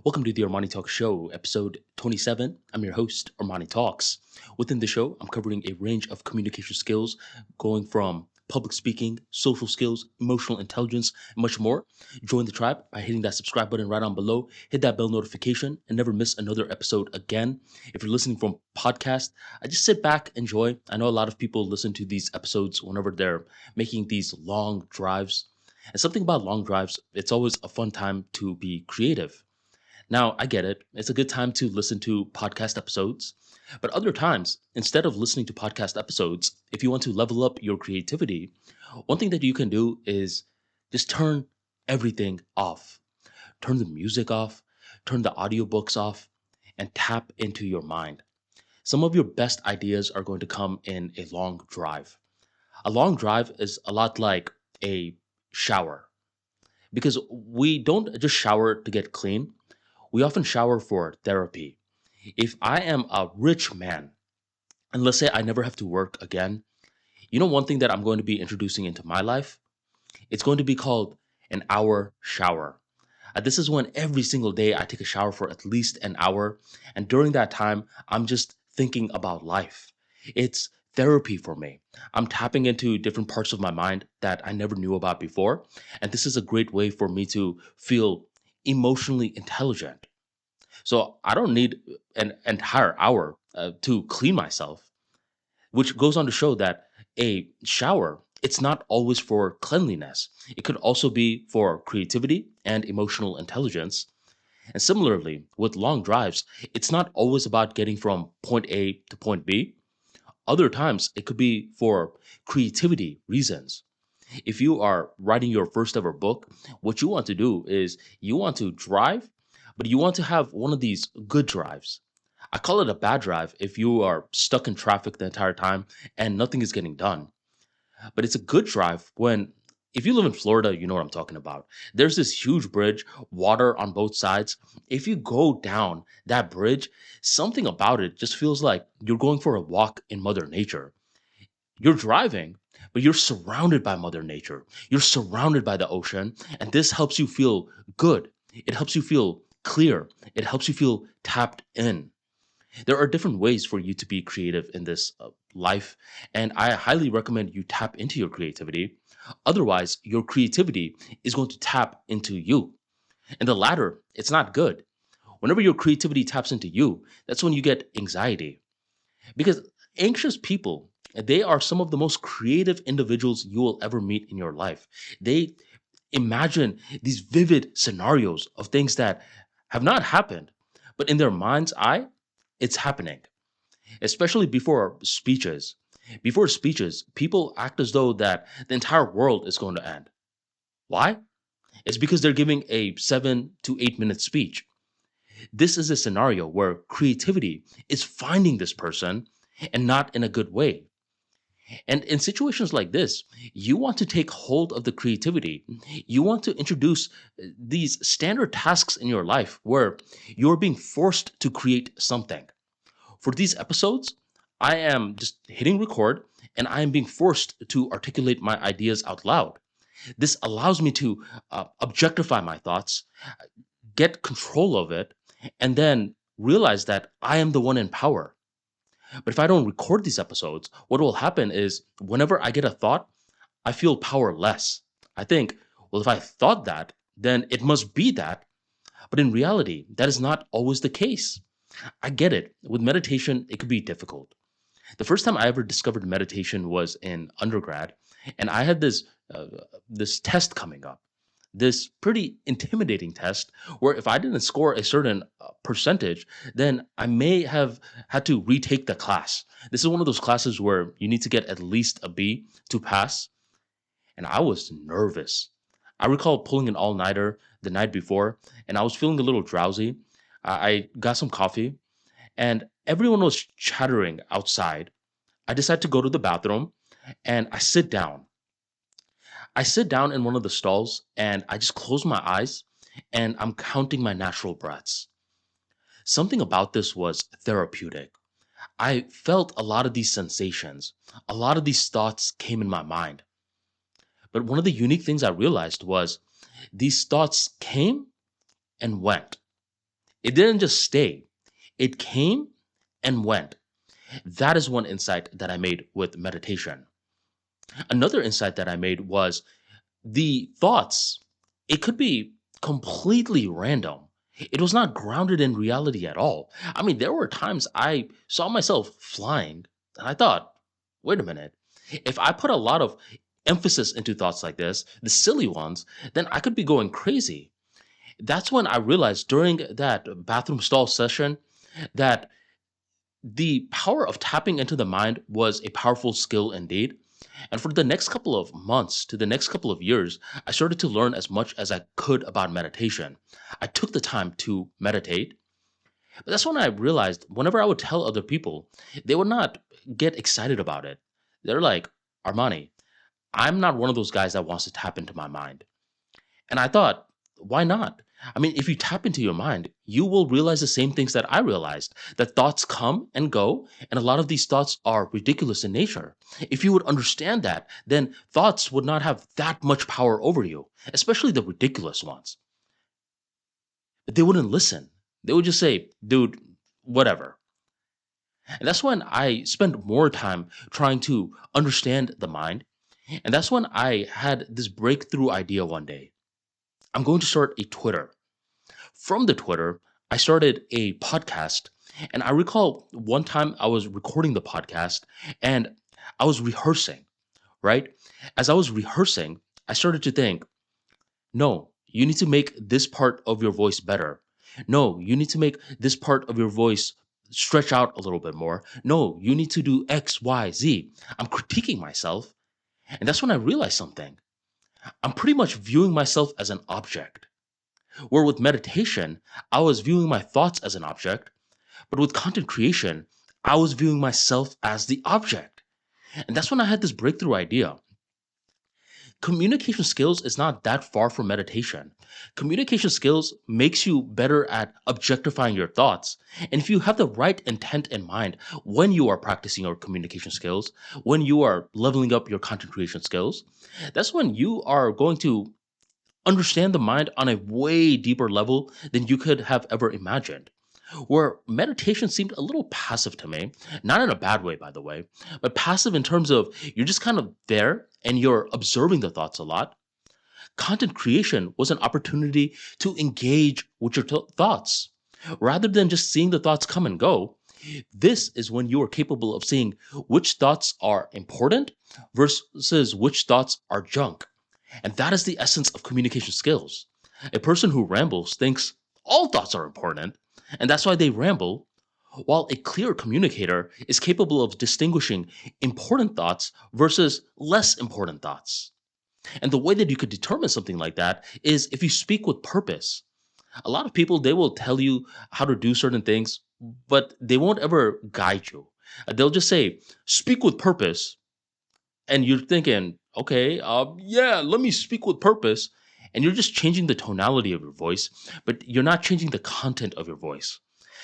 Welcome to the ArmaниTalks Show, episode 27. I'm your host, ArmaниTalks. Within the show, I'm covering a range of communication skills, going from public speaking, social skills, emotional intelligence, and much more. Join the tribe by hitting that subscribe button right on below, hit that bell notification, and never miss another episode again. If you're listening from podcast, I just sit back, enjoy. I know a lot of people listen to these episodes whenever they're making these long drives. And something about long drives, it's always a fun time to be creative. Now, I get it. It's a good time to listen to podcast episodes. But other times, instead of listening to podcast episodes, if you want to level up your creativity, one thing that you can do is just turn everything off. Turn the music off, turn the audiobooks off, and tap into your mind. Some of your best ideas are going to come in a long drive. A long drive is a lot like a shower because we don't just shower to get clean. We often shower for therapy. If I am a rich man, and let's say I never have to work again, one thing that I'm going to be introducing into my life? It's going to be called an hour shower. This is when every single day I take a shower for at least an hour. And during that time, I'm just thinking about life. It's therapy for me. I'm tapping into different parts of my mind that I never knew about before. And this is a great way for me to feel emotionally intelligent. So I don't need an entire hour to clean myself, which goes on to show that a shower, it's not always for cleanliness. It could also be for creativity and emotional intelligence. And similarly, with long drives, it's not always about getting from point A to point B. Other times, it could be for creativity reasons. If you are writing your first ever book, what you want to do is you want to drive, but you want to have one of these good drives. I call it a bad drive if you are stuck in traffic the entire time and nothing is getting done. But it's a good drive when, if you live in Florida, you know what I'm talking about. There's this huge bridge, water on both sides. If you go down that bridge, something about it just feels like you're going for a walk in Mother Nature. You're driving, but you're surrounded by Mother Nature. You're surrounded by the ocean, and this helps you feel good. It helps you feel clear. It helps you feel tapped in. There are different ways for you to be creative in this life, and I highly recommend you tap into your creativity. Otherwise, your creativity is going to tap into you. And the latter, it's not good. Whenever your creativity taps into you, that's when you get anxiety. Because anxious people, they are some of the most creative individuals you will ever meet in your life. They imagine these vivid scenarios of things that have not happened, but in their mind's eye, it's happening. Especially before speeches. Before speeches, people act as though that the entire world is going to end. Why? It's because they're giving a 7 to 8 minute speech. This is a scenario where creativity is finding this person and not in a good way. And in situations like this, you want to take hold of the creativity. You want to introduce these standard tasks in your life where you're being forced to create something. For these episodes, I am just hitting record and I am being forced to articulate my ideas out loud. This allows me to objectify my thoughts, get control of it, and then realize that I am the one in power. But if I don't record these episodes, what will happen is whenever I get a thought, I feel powerless. I think, well, if I thought that, then it must be that. But in reality, that is not always the case. I get it. With meditation, it could be difficult. The first time I ever discovered meditation was in undergrad, and I had this test coming up, this pretty intimidating test where if I didn't score a certain percentage, then I may have had to retake the class. This is one of those classes where you need to get at least a B to pass, and I was nervous. I recall pulling an all-nighter the night before, and I was feeling a little drowsy. I got some coffee, and everyone was chattering outside. I decided to go to the bathroom, and I sit down. I sit down in one of the stalls, and I just close my eyes, and I'm counting my natural breaths. Something about this was therapeutic. I felt a lot of these sensations. A lot of these thoughts came in my mind. But one of the unique things I realized was these thoughts came and went. It didn't just stay, it came and went. That is one insight that I made with meditation. Another insight that I made was the thoughts, it could be completely random. It was not grounded in reality at all. I mean, there were times I saw myself flying and I thought, wait a minute, if I put a lot of emphasis into thoughts like this, the silly ones, then I could be going crazy. That's when I realized during that bathroom stall session that the power of tapping into the mind was a powerful skill indeed. And for the next couple of months to the next couple of years, I started to learn as much as I could about meditation. I took the time to meditate. But that's when I realized whenever I would tell other people, they would not get excited about it. They're like, Armani, I'm not one of those guys that wants to tap into my mind. And I thought, why not? I mean, if you tap into your mind, you will realize the same things that I realized, that thoughts come and go, and a lot of these thoughts are ridiculous in nature. If you would understand that, then thoughts would not have that much power over you, especially the ridiculous ones. But they wouldn't listen. They would just say, dude, whatever. And that's when I spent more time trying to understand the mind. And that's when I had this breakthrough idea one day. I'm going to start a Twitter. From the Twitter, I started a podcast. And I recall one time I was recording the podcast and I was rehearsing, right? As I was rehearsing, I started to think, no, you need to make this part of your voice better. No, you need to make this part of your voice stretch out a little bit more. No, you need to do X, Y, Z. I'm critiquing myself. And that's when I realized something. I'm pretty much viewing myself as an object. Where with meditation, I was viewing my thoughts as an object, but with content creation, I was viewing myself as the object. And that's when I had this breakthrough idea. Communication skills is not that far from meditation. Communication skills makes you better at objectifying your thoughts. And if you have the right intent in mind when you are practicing your communication skills, when you are leveling up your content creation skills, that's when you are going to understand the mind on a way deeper level than you could have ever imagined. Where meditation seemed a little passive to me, not in a bad way, by the way, but passive in terms of you're just kind of there and you're observing the thoughts a lot. Content creation was an opportunity to engage with your thoughts. Rather than just seeing the thoughts come and go, this is when you are capable of seeing which thoughts are important versus which thoughts are junk. And that is the essence of communication skills. A person who rambles thinks all thoughts are important, and that's why they ramble, while a clear communicator is capable of distinguishing important thoughts versus less important thoughts. And the way that you could determine something like that is if you speak with purpose. A lot of people, they will tell you how to do certain things, but they won't ever guide you. They'll just say, speak with purpose. And you're thinking, okay, yeah, let me speak with purpose. And you're just changing the tonality of your voice, but you're not changing the content of your voice.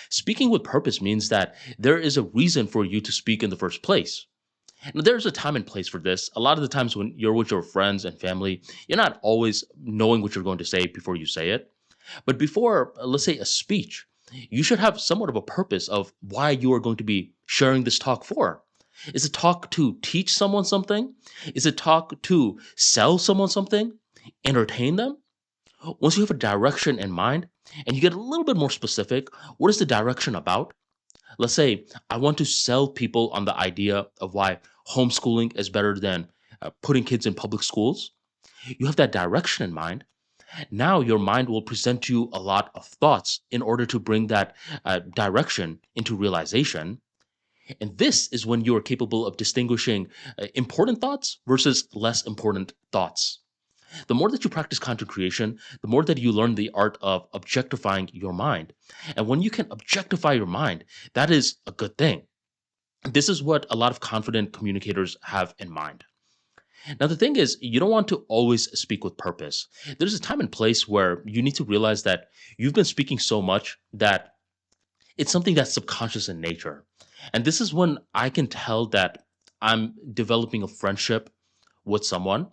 Speaking with purpose means that there is a reason for you to speak in the first place. Now, there's a time and place for this. A lot of the times when you're with your friends and family, you're not always knowing what you're going to say before you say it. But before, let's say, a speech, you should have somewhat of a purpose of why you are going to be sharing this talk for. Is it talk to teach someone something? Is it talk to sell someone something? Entertain them? Once you have a direction in mind and you get a little bit more specific, what is the direction about? Let's say I want to sell people on the idea of why homeschooling is better than putting kids in public schools. You have that direction in mind. Now your mind will present you a lot of thoughts in order to bring that direction into realization. And this is when you are capable of distinguishing important thoughts versus less important thoughts. The more that you practice content creation, the more that you learn the art of objectifying your mind. And when you can objectify your mind, that is a good thing. This is what a lot of confident communicators have in mind. Now, the thing is, you don't want to always speak with purpose. There's a time and place where you need to realize that you've been speaking so much that it's something that's subconscious in nature. And this is when I can tell that I'm developing a friendship with someone.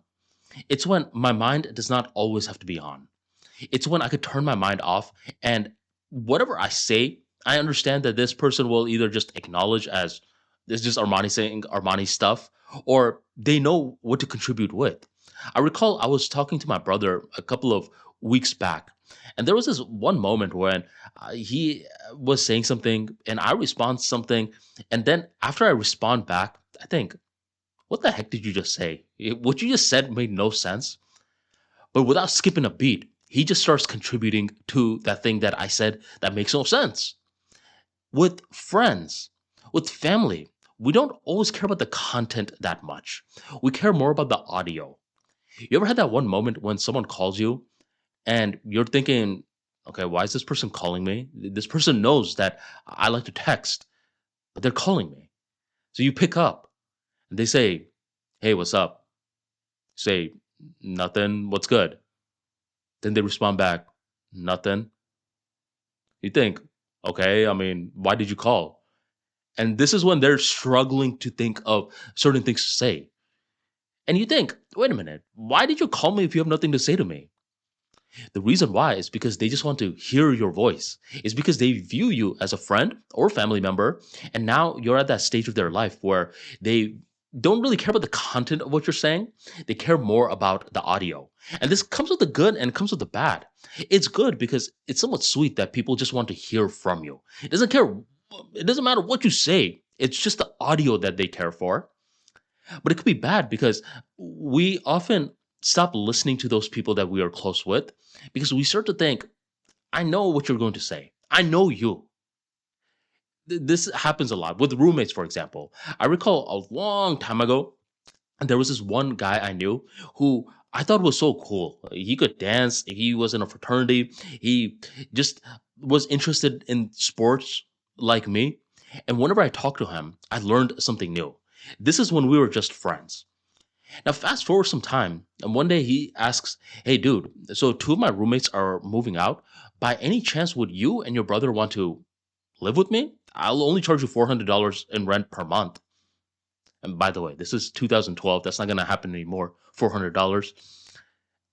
It's when my mind does not always have to be on. It's when I could turn my mind off and whatever I say, I understand that this person will either just acknowledge as this is just Armani saying Armani stuff, or they know what to contribute with. I recall I was talking to my brother a couple of weeks back, and there was this one moment when he was saying something, and I respond something, and then after I respond back, I think, "What the heck did you just say? What you just said made no sense." But without skipping a beat, he just starts contributing to that thing that I said that makes no sense. With friends, with family, we don't always care about the content that much. We care more about the audio. You ever had that one moment when someone calls you and you're thinking, okay, why is this person calling me? This person knows that I like to text, but they're calling me. So you pick up and they say, hey, what's up? Say, nothing, what's good? Then they respond back, nothing. You think, okay, I mean, why did you call? And this is when they're struggling to think of certain things to say. And you think, wait a minute, why did you call me if you have nothing to say to me? The reason why is because they just want to hear your voice. It's because they view you as a friend or family member. And now you're at that stage of their life where they don't really care about the content of what you're saying. They care more about the audio. And this comes with the good and it comes with the bad. It's good because it's somewhat sweet that people just want to hear from you. It doesn't matter what you say. It's just the audio that they care for. But it could be bad because we often stop listening to those people that we are close with because we start to think, I know what you're going to say. I know you. This happens a lot with roommates, for example. I recall a long time ago, there was this one guy I knew who I thought was so cool. He could dance. He was in a fraternity. He just was interested in sports like me. And whenever I talked to him, I learned something new. This is when we were just friends. Now, fast forward some time, and one day he asks, hey, dude, so two of my roommates are moving out. By any chance, would you and your brother want to live with me? I'll only charge you $400 in rent per month. And by the way, this is 2012. That's not going to happen anymore. $400.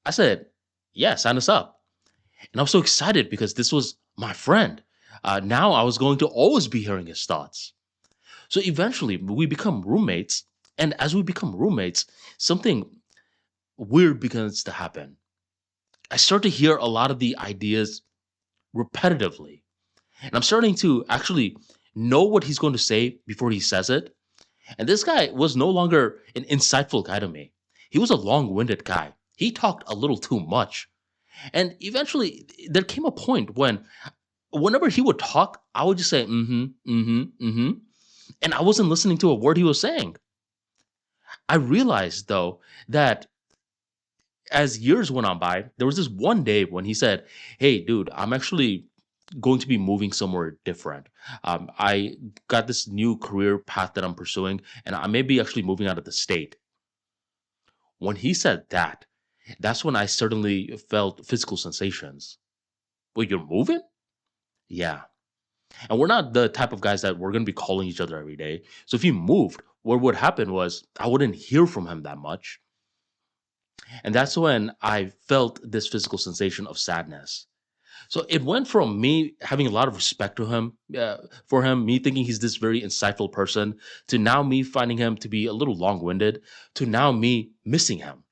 I said, yeah, sign us up. And I was so excited because this was my friend. Now I was going to always be hearing his thoughts. So eventually we become roommates. And as we become roommates, something weird begins to happen. I start to hear a lot of the ideas repetitively. And I'm starting to actually know what he's going to say before he says it. And this guy was no longer an insightful guy to me. He was a long-winded guy. He talked a little too much. And eventually there came a point when whenever he would talk, I would just say, mm-hmm, mm-hmm, mm-hmm. And I wasn't listening to a word he was saying. I realized, though, that as years went on by, there was this one day when he said, hey, dude, I'm actually going to be moving somewhere different. I got this new career path that I'm pursuing, and I may be actually moving out of the state. When he said that, that's when I certainly felt physical sensations. Wait, you're moving? Yeah. And we're not the type of guys that we're going to be calling each other every day. So if he moved, what would happen was I wouldn't hear from him that much. And that's when I felt this physical sensation of sadness. So it went from me having a lot of respect to him, for him, me thinking he's this very insightful person, to now me finding him to be a little long-winded, to now me missing him.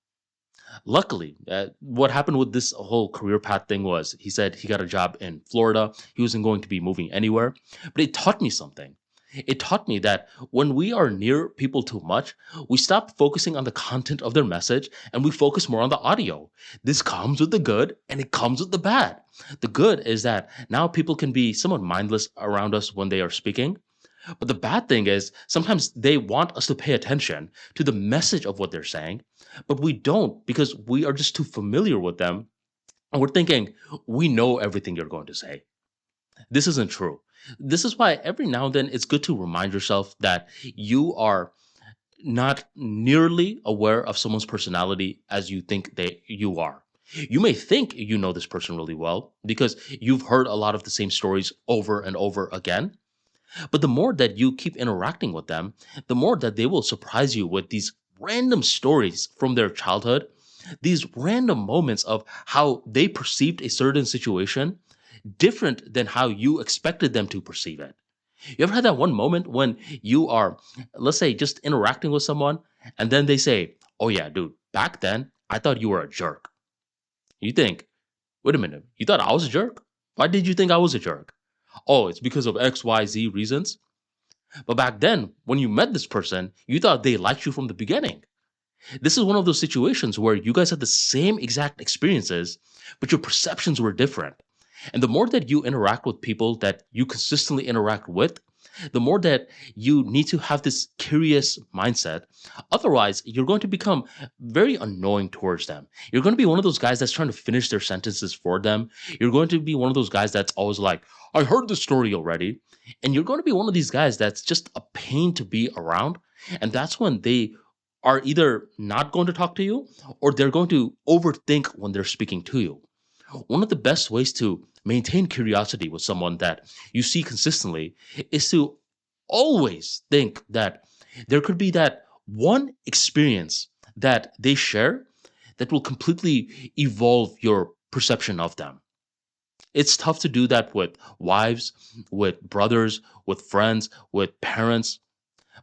Luckily, what happened with this whole career path thing was he said he got a job in Florida. He wasn't going to be moving anywhere. But it taught me something. It taught me that when we are near people too much, we stop focusing on the content of their message and we focus more on the audio. This comes with the good and it comes with the bad. The good is that now people can be somewhat mindless around us when they are speaking. But the bad thing is sometimes they want us to pay attention to the message of what they're saying, but we don't because we are just too familiar with them. And we're thinking, we know everything you're going to say. This isn't true. This is why every now and then it's good to remind yourself that you are not nearly aware of someone's personality as you think you are. You may think you know this person really well because you've heard a lot of the same stories over and over again. But the more that you keep interacting with them, the more that they will surprise you with these random stories from their childhood, these random moments of how they perceived a certain situation different than how you expected them to perceive it. You ever had that one moment when you are, let's say, just interacting with someone and then they say, "Oh, yeah, dude, back then I thought you were a jerk." You think, "Wait a minute, you thought I was a jerk? Why did you think I was a jerk?" "Oh, it's because of XYZ reasons." But back then, when you met this person, you thought they liked you from the beginning. This is one of those situations where you guys had the same exact experiences, but your perceptions were different. And the more that you interact with people that you consistently interact with, the more that you need to have this curious mindset. Otherwise, you're going to become very annoying towards them. You're going to be one of those guys that's trying to finish their sentences for them. You're going to be one of those guys that's always like, "I heard the story already." And you're going to be one of these guys that's just a pain to be around. And that's when they are either not going to talk to you or they're going to overthink when they're speaking to you. One of the best ways to maintain curiosity with someone that you see consistently is to always think that there could be that one experience that they share that will completely evolve your perception of them. It's tough to do that with wives, with brothers, with friends, with parents,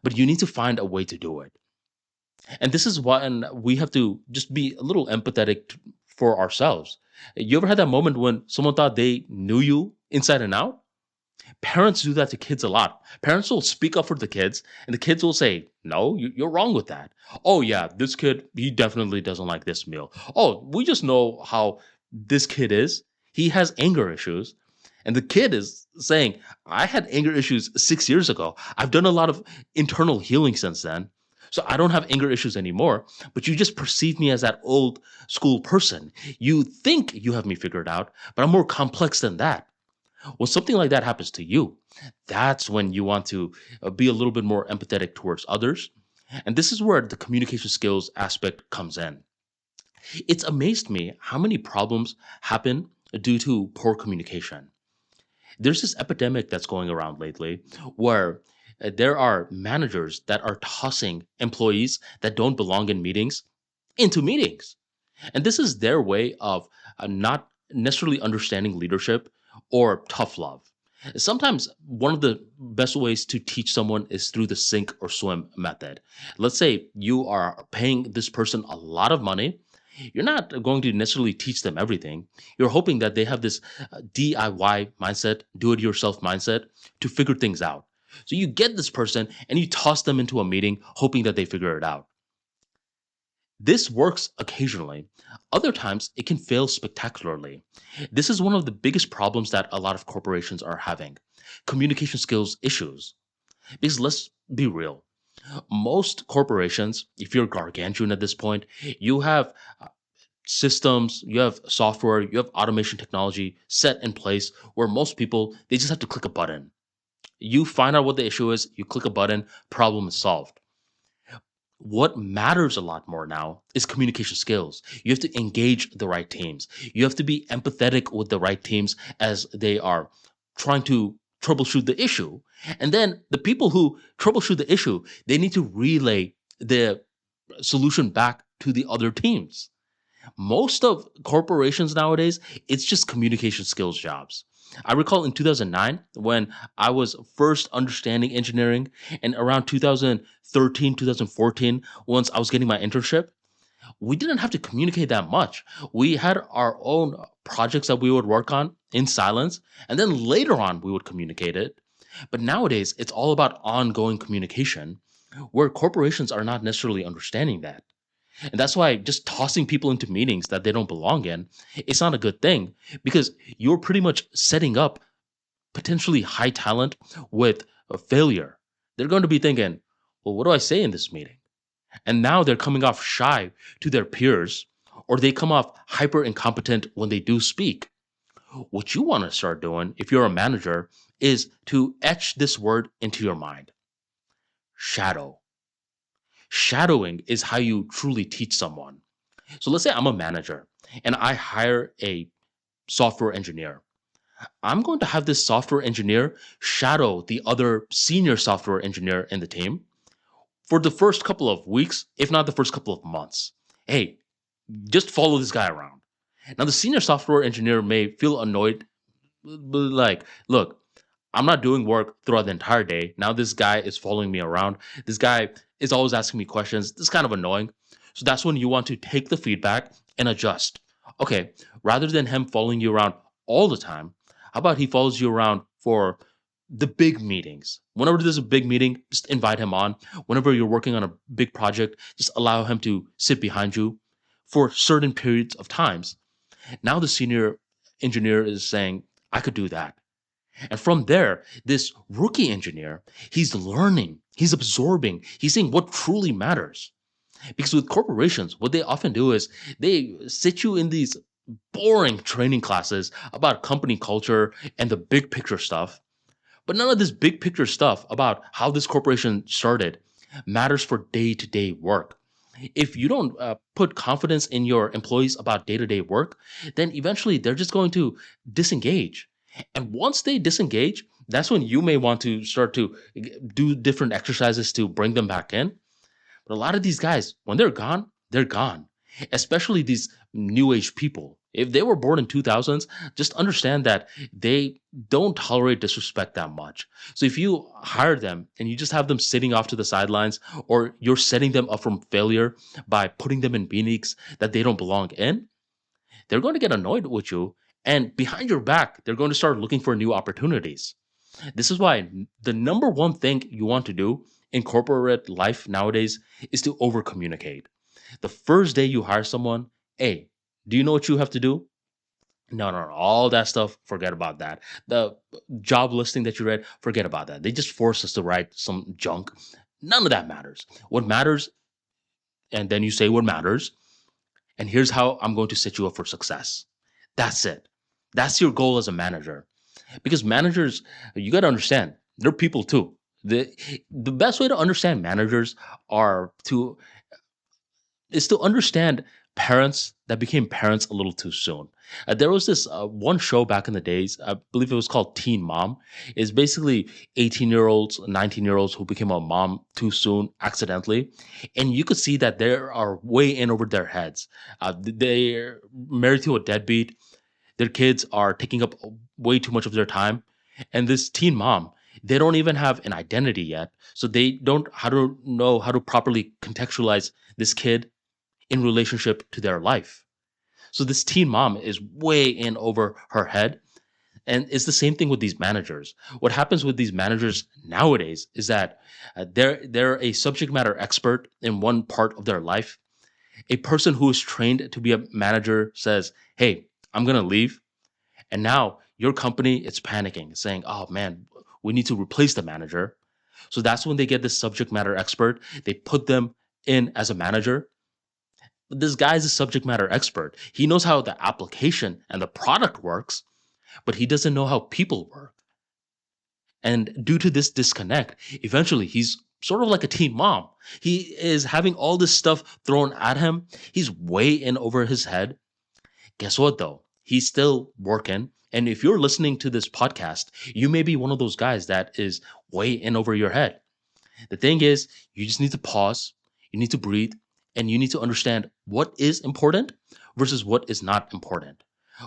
but you need to find a way to do it. And this is why and we have to just be a little empathetic for ourselves. You ever had that moment when someone thought they knew you inside and out? Parents do that to kids a lot. Parents will speak up for the kids, and the kids will say, "No, you're wrong with that." "Oh, yeah, this kid, he definitely doesn't like this meal. Oh, we just know how this kid is. He has anger issues." And the kid is saying, "I had anger issues 6 years ago. I've done a lot of internal healing since then. So I don't have anger issues anymore, but you just perceive me as that old school person. You think you have me figured out, but I'm more complex than that." When something like that happens to you, that's when you want to be a little bit more empathetic towards others. And this is where the communication skills aspect comes in. It's amazed me how many problems happen due to poor communication. There's this epidemic that's going around lately where there are managers that are tossing employees that don't belong in meetings into meetings. And this is their way of not necessarily understanding leadership or tough love. Sometimes one of the best ways to teach someone is through the sink or swim method. Let's say you are paying this person a lot of money. You're not going to necessarily teach them everything. You're hoping that they have this DIY mindset, do it yourself mindset to figure things out. So you get this person and you toss them into a meeting hoping that they figure it out. This works occasionally. Other times, it can fail spectacularly. This is one of the biggest problems that a lot of corporations are having: communication skills issues. Because let's be real, most corporations, if you're gargantuan at this point, you have systems, you have software, you have automation technology set in place where most people, they just have to click a button. You find out what the issue is, you click a button, problem is solved. What matters a lot more now is communication skills. You have to engage the right teams. You have to be empathetic with the right teams as they are trying to troubleshoot the issue. And then the people who troubleshoot the issue, they need to relay the solution back to the other teams. Most of corporations nowadays, it's just communication skills jobs. I recall in 2009 when I was first understanding engineering, and around 2013, 2014, once I was getting my internship, we didn't have to communicate that much. We had our own projects that we would work on in silence, and then later on we would communicate it. But nowadays, it's all about ongoing communication, where corporations are not necessarily understanding that. And that's why just tossing people into meetings that they don't belong in, it's not a good thing because you're pretty much setting up potentially high talent with a failure. They're going to be thinking, "Well, what do I say in this meeting?" And now they're coming off shy to their peers, or they come off hyper incompetent when they do speak. What you want to start doing if you're a manager is to etch this word into your mind: shadow. Shadowing is how you truly teach someone. So let's say I'm a manager and I hire a software engineer. I'm going to have this software engineer shadow the other senior software engineer in the team for the first couple of weeks, if not the first couple of months. Hey, just follow this guy around. Now, the senior software engineer may feel annoyed Like, look, I'm not doing work throughout the entire day. Now this guy is following me around. This guy is always asking me questions. This is kind of annoying. So that's when you want to take the feedback and adjust. Okay, rather than him following you around all the time, how about he follows you around for the big meetings? Whenever there's a big meeting, just invite him on. Whenever you're working on a big project, just allow him to sit behind you for certain periods of times. Now the senior engineer is saying, I could do that. And from there, this rookie engineer, he's learning, he's absorbing, he's seeing what truly matters. Because with corporations, what they often do is they sit you in these boring training classes about company culture and the big picture stuff. But none of this big picture stuff about how this corporation started matters for day to day work. If you don't put confidence in your employees about day to day work, then eventually they're just going to disengage. And once they disengage, that's when you may want to start to do different exercises to bring them back in. But a lot of these guys, when they're gone, they're gone. Especially these new age people. If they were born in 2000s, just understand that they don't tolerate disrespect that much. So if you hire them and you just have them sitting off to the sidelines, or you're setting them up from failure by putting them in meetings that they don't belong in, they're going to get annoyed with you. And behind your back, they're going to start looking for new opportunities. This is why the number one thing you want to do in corporate life nowadays is to over communicate. The first day you hire someone, hey, do you know what you have to do? No, no, no. All that stuff, forget about that. The job listing that you read, forget about that. They just force us to write some junk. None of that matters. What matters, and then you say what matters, and here's how I'm going to set you up for success. That's it. That's your goal as a manager. Because managers, you got to understand, they're people too. The best way to understand managers are to is to understand parents that became parents a little too soon. There was this one show back in the days, I believe it was called Teen Mom. It's basically 18-year-olds, 19-year-olds who became a mom too soon accidentally. And you could see that they are way in over their heads. They're married to a deadbeat. Their kids are taking up way too much of their time. And this teen mom, they don't even have an identity yet. So they don't know how to properly contextualize this kid in relationship to their life. So this teen mom is way in over her head. And it's the same thing with these managers. What happens with these managers nowadays is that they're a subject matter expert in one part of their life. A person who is trained to be a manager says, hey, I'm going to leave. And now your company is panicking, saying, oh man, we need to replace the manager. So that's when they get this subject matter expert. They put them in as a manager. But this guy is a subject matter expert. He knows how the application and the product works, but he doesn't know how people work. And due to this disconnect, eventually he's sort of like a teen mom. He is having all this stuff thrown at him. He's way in over his head. Guess what though? He's still working. And if you're listening to this podcast, you may be one of those guys that is way in over your head. The thing is, you just need to pause, you need to breathe, and you need to understand what is important versus what is not important.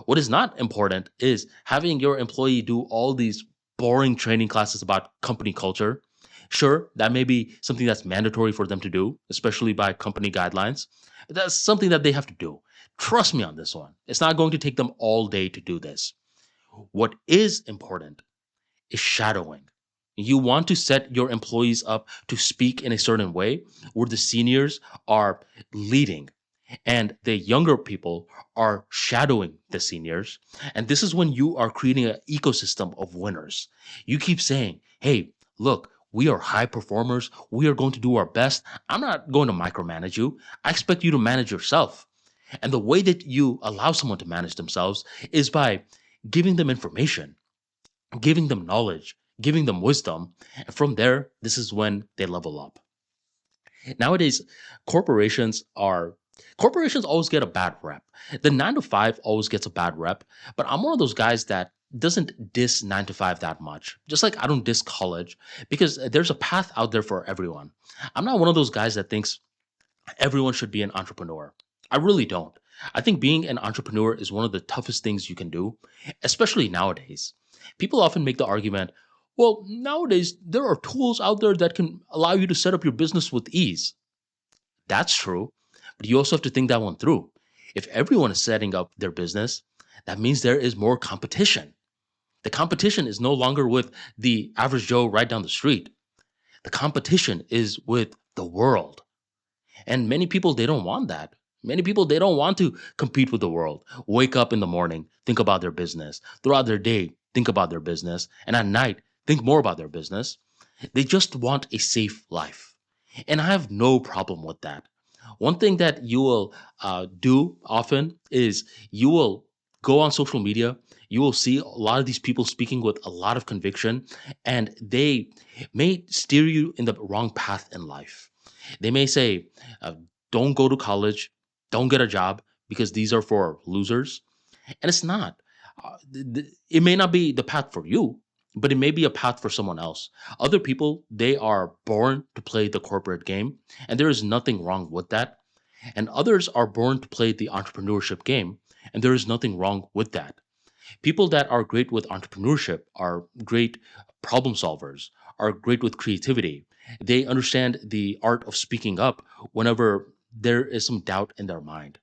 What is not important is having your employee do all these boring training classes about company culture. Sure, that may be something that's mandatory for them to do, especially by company guidelines. But that's something that they have to do. Trust me on this one. It's not going to take them all day to do this. What is important is shadowing. You want to set your employees up to speak in a certain way where the seniors are leading and the younger people are shadowing the seniors. And this is when you are creating an ecosystem of winners. You keep saying, hey, look, we are high performers. We are going to do our best. I'm not going to micromanage you. I expect you to manage yourself. And the way that you allow someone to manage themselves is by giving them information, giving them knowledge, giving them wisdom. And from there, this is when they level up. Nowadays, corporations always get a bad rep. The 9 to 5 always gets a bad rep, but I'm one of those guys that doesn't diss 9 to 5 that much. Just like I don't diss college, because there's a path out there for everyone. I'm not one of those guys that thinks everyone should be an entrepreneur. I really don't. I think being an entrepreneur is one of the toughest things you can do, especially nowadays. People often make the argument, well, nowadays there are tools out there that can allow you to set up your business with ease. That's true, but you also have to think that one through. If everyone is setting up their business, that means there is more competition. The competition is no longer with the average Joe right down the street. The competition is with the world. And many people, they don't want that. Many people, they don't want to compete with the world. Wake up in the morning, think about their business. Throughout their day, think about their business. And at night, think more about their business. They just want a safe life. And I have no problem with that. One thing that you will do often is you will go on social media. You will see a lot of these people speaking with a lot of conviction, and they may steer you in the wrong path in life. They may say, uh, don't go to college, don't get a job because these are for losers. And it's not. It may not be the path for you, but it may be a path for someone else. Other people, they are born to play the corporate game, and there is nothing wrong with that. And others are born to play the entrepreneurship game, and there is nothing wrong with that. People that are great with entrepreneurship are great problem solvers, are great with creativity. They understand the art of speaking up whenever there is some doubt in their mind.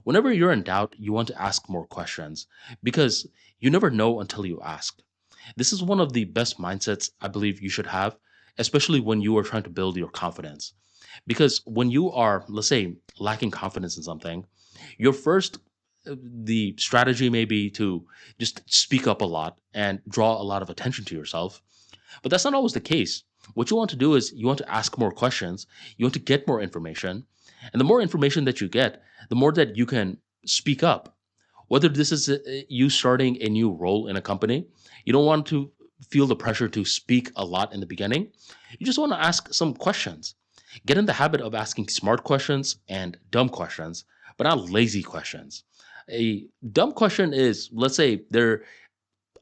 Whenever you're in doubt, you want to ask more questions because you never know until you ask. This is one of the best mindsets I believe you should have, especially when you are trying to build your confidence. Because when you are, let's say, lacking confidence in something, your first the strategy may be to just speak up a lot and draw a lot of attention to yourself. But that's not always the case. What you want to do is you want to ask more questions, you want to get more information. And the more information that you get, the more that you can speak up. Whether this is you starting a new role in a company, you don't want to feel the pressure to speak a lot in the beginning. You just want to ask some questions. Get in the habit of asking smart questions and dumb questions, but not lazy questions. A dumb question is, let's say there,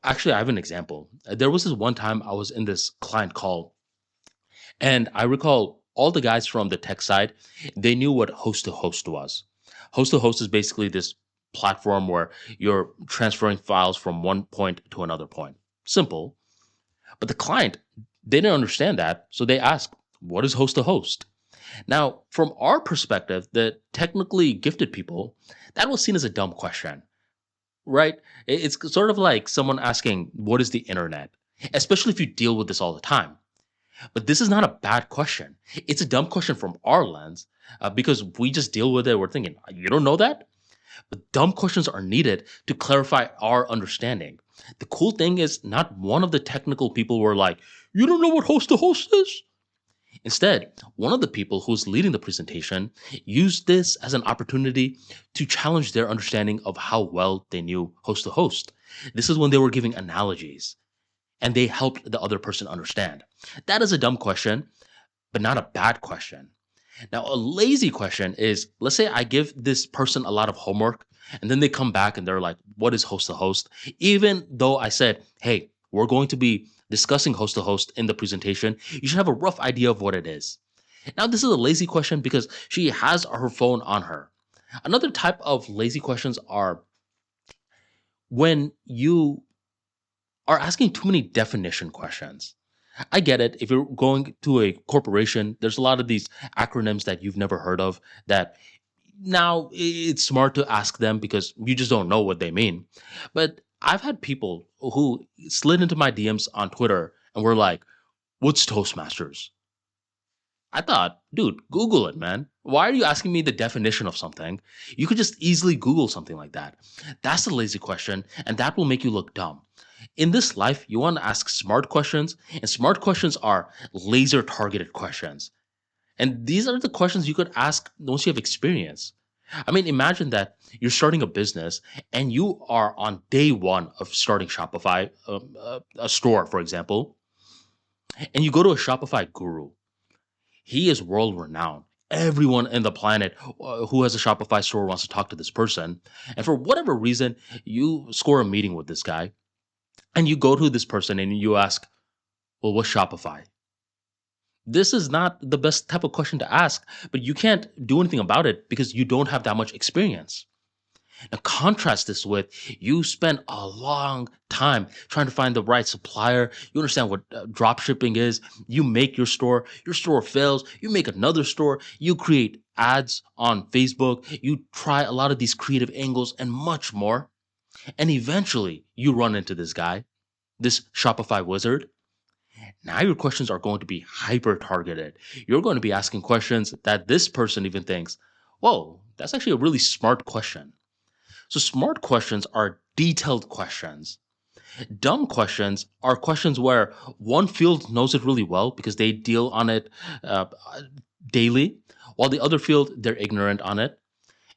actually, I have an example. There was this one time I was in this client call, and I recall all the guys from the tech side, they knew what host to host was. Host to host is basically this platform where you're transferring files from one point to another point. Simple. But the client, they didn't understand that. So they asked, what is host to host? Now, from our perspective, the technically gifted people, that was seen as a dumb question, right? It's sort of like someone asking, what is the internet? Especially if you deal with this all the time. But this is not a bad question. It's a dumb question from our lens because we just deal with it. We're thinking, you don't know that? But dumb questions are needed to clarify our understanding. The cool thing is, not one of the technical people were like, you don't know what host to host is? Instead, one of the people who was leading the presentation used this as an opportunity to challenge their understanding of how well they knew host to host. This is when they were giving analogies and they helped the other person understand. That is a dumb question, but not a bad question. Now, a lazy question is, let's say I give this person a lot of homework and then they come back and they're like, what is host to host? Even though I said, hey, we're going to be discussing host to host in the presentation, you should have a rough idea of what it is. Now, this is a lazy question because she has her phone on her. Another type of lazy questions are when you are asking too many definition questions. I get it. If you're going to a corporation, there's a lot of these acronyms that you've never heard of that now it's smart to ask them because you just don't know what they mean. But I've had people who slid into my DMs on Twitter and were like, what's Toastmasters? I thought, dude, Google it, man. Why are you asking me the definition of something? You could just easily Google something like that. That's a lazy question, and that will make you look dumb. In this life, you want to ask smart questions, and smart questions are laser targeted questions. And these are the questions you could ask once you have experience. I mean, imagine that you're starting a business and you are on day one of starting Shopify, a store, for example, and you go to a Shopify guru. He is world renowned. Everyone in the planet who has a Shopify store wants to talk to this person. And for whatever reason, you score a meeting with this guy and you go to this person and you ask, well, what's Shopify? This is not the best type of question to ask, but you can't do anything about it because you don't have that much experience. Now, contrast this with you spend a long time trying to find the right supplier. You understand what drop shipping is. You make your store fails. You make another store. You create ads on Facebook. You try a lot of these creative angles and much more. And eventually you run into this guy, this Shopify wizard. Now your questions are going to be hyper targeted. You're going to be asking questions that this person even thinks, whoa, that's actually a really smart question. So smart questions are detailed questions. Dumb questions are questions where one field knows it really well because they deal on it uh, daily, while the other field, they're ignorant on it.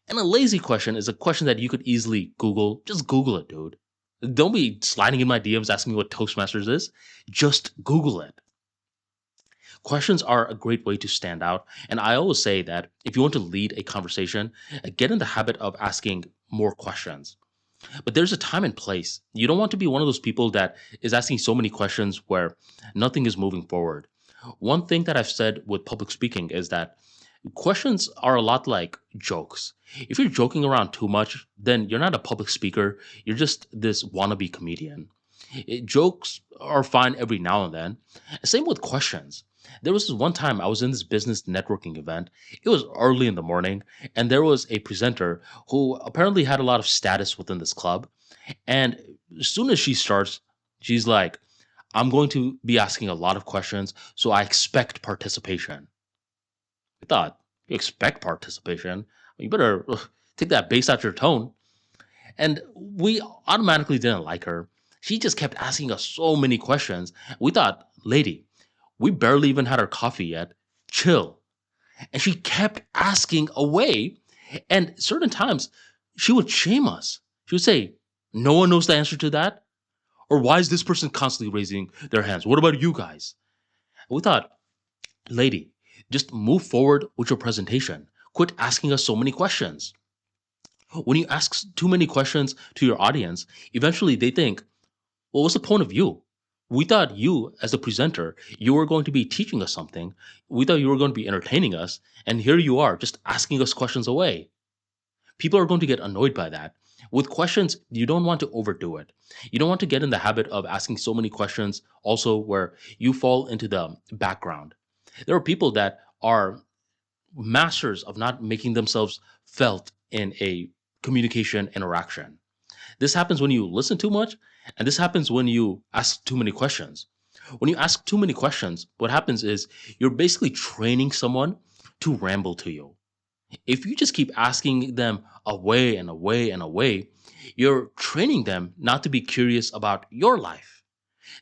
And a lazy question is a question that you could easily Google. Just Google it, dude. Don't be sliding in my DMs asking me what Toastmasters is. Just Google it. Questions are a great way to stand out. And I always say that if you want to lead a conversation, get in the habit of asking more questions. But there's a time and place. You don't want to be one of those people that is asking so many questions where nothing is moving forward. One thing that I've said with public speaking is that questions are a lot like jokes. If you're joking around too much, then you're not a public speaker. You're just this wannabe comedian. Jokes are fine every now and then. Same with questions. There was this one time I was in this business networking event. It was early in the morning, and there was a presenter who apparently had a lot of status within this club. And as soon as she starts, she's like, I'm going to be asking a lot of questions, so I expect participation. I thought, you expect participation? You better take that bass out your tone. And we automatically didn't like her. She just kept asking us so many questions. We thought, lady, we barely even had our coffee yet. Chill. And she kept asking away. And certain times, she would shame us. She would say, no one knows the answer to that? Or why is this person constantly raising their hands? What about you guys? And we thought, lady, just move forward with your presentation. Quit asking us so many questions. When you ask too many questions to your audience, eventually they think, well, what's the point of you? We thought you, as a presenter, you were going to be teaching us something. We thought you were going to be entertaining us. And here you are, just asking us questions away. People are going to get annoyed by that. With questions, you don't want to overdo it. You don't want to get in the habit of asking so many questions also where you fall into the background. There are people that are masters of not making themselves felt in a communication interaction. This happens when you listen too much, and this happens when you ask too many questions. When you ask too many questions, what happens is you're basically training someone to ramble to you. If you just keep asking them away and away and away, you're training them not to be curious about your life.